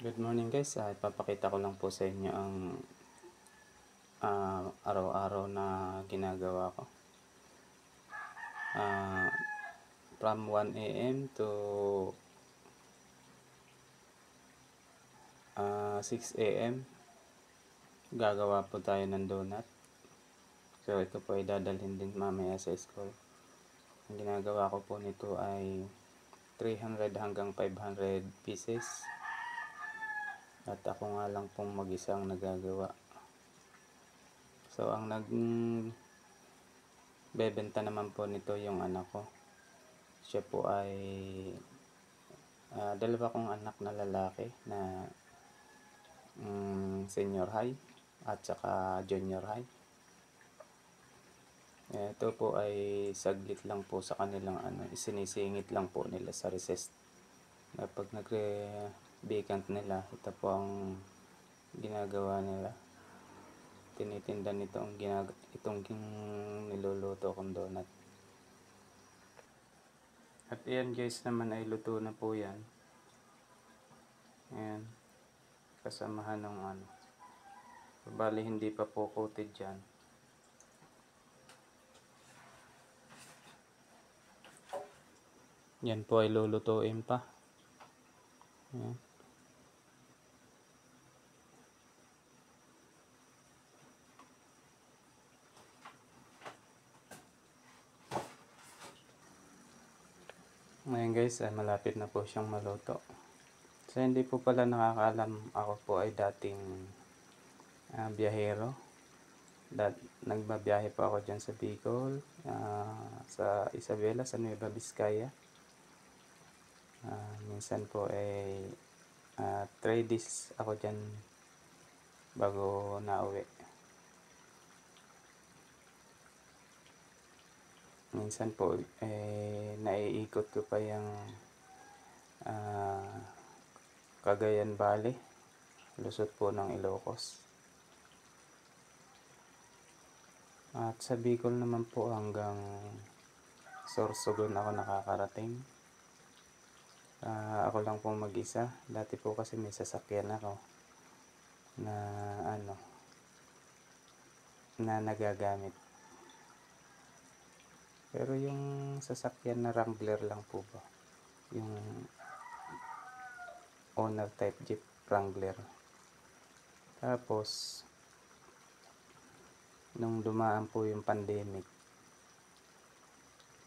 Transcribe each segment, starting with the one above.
Good morning guys, ipapakita ko lang po sa inyo ang araw-araw na ginagawa ko. From 1 AM to 6 AM gagawa po tayo ng donut. So ito po ay dadalhin din mamaya sa school. Ang ginagawa ko po nito ay 300 hanggang 500 pieces. At ako nga lang pong mag-isang nagagawa. So ang bebenta naman po nito yung anak ko. Siya po ay dalawa kong anak na lalaki na senior high at saka junior high. Ito po ay saglit lang po sa kanilang isinisingit lang po nila sa recess. Kapag nagre-vacant nila, ito po ang ginagawa nila. Tinitinda nito itong niluluto kong donut. At yan guys naman ay luto na po yan. Ayan. Kasamahan ng bali hindi pa po coated dyan. Yan po ay lulutuin pa. Ayan. Ngayon guys, ay malapit na po siyang maluto. So hindi po pala nakakaalam, ako po ay dating biyahero. Nagbabiyahe po ako dyan sa Bicol, sa Isabela, sa Nueva Vizcaya. Minsan po ay 3 days ako dyan bago nauwi. Minsan po naiikot ko pa yung Cagayan Valley, lusot po ng Ilocos. At sa Bicol naman po hanggang Sorsogon ako nakakarating. Ako lang po mag-isa. Dati po kasi may sasakyan ako na na nagagamit. Pero yung sasakyan na Wrangler lang po ba? Yung owner type Jeep Wrangler. Tapos nung dumaan po yung pandemic,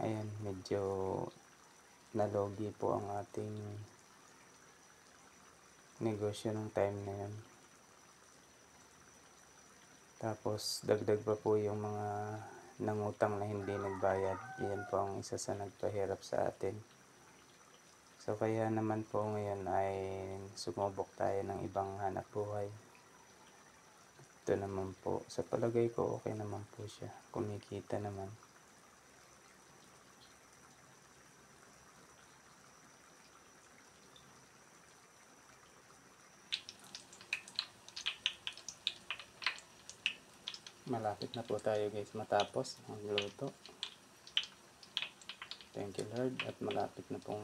ayan, medyo nalogi po ang ating negosyo ng time na yun. Tapos dagdag pa po yung mga nangutang na hindi nagbayad. Iyan po ang isa sa nagpahirap sa atin. So kaya naman po ngayon ay sumubok tayo ng ibang hanap buhay. Ito naman po, sa palagay ko okay naman po siya. Kumikita naman. Malapit na po tayo guys matapos ang luto. Thank you Lord, at malapit na pong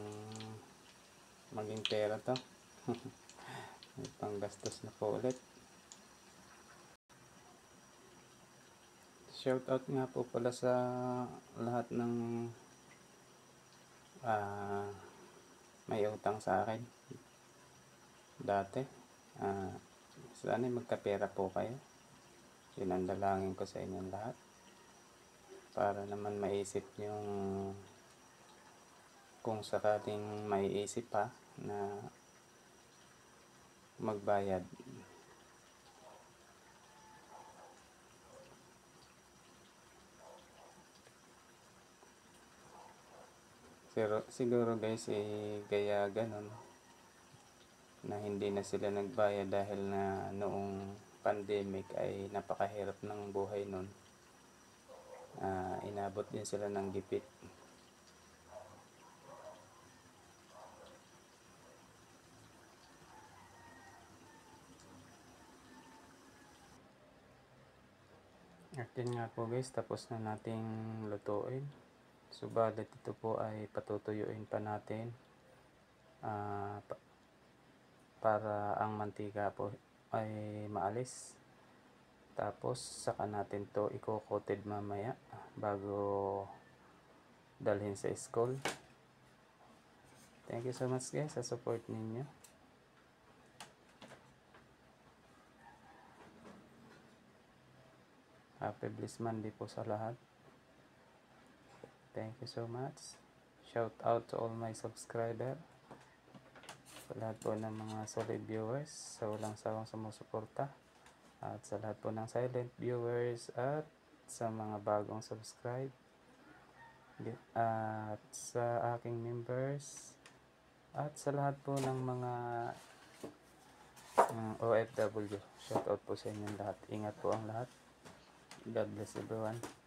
maging pera to. May panggastos na po ulit. Shout out nga po pala sa lahat ng may utang sa akin dati. Sana magkapera po kayo. Yun ang dalangin ko sa inyong lahat, para naman maisip yung kung sakaling maiisip pa na magbayad. Pero siguro guys kaya ganun na hindi na sila nagbayad dahil na noong pandemic ay napakahirap ng buhay nun. Inabot din sila ng gipit. At yun nga po guys, tapos na nating lutuin. Subalit ito po ay patutuyuin pa natin. para ang mantika po ay maalis. Tapos saka natin to i-coated mamaya bago dalhin sa school. Thank you so much guys sa support ninyo. Happy blessed Monday po sa lahat. Thank you so much. Shout out to all my subscriber. Sa lahat po ng mga solid viewers, sa walang sawang sumusuporta. At sa lahat po ng silent viewers at sa mga bagong subscribe. At sa aking members. At sa lahat po ng mga OFW. Shout out po sa inyong lahat. Ingat po ang lahat. God bless everyone.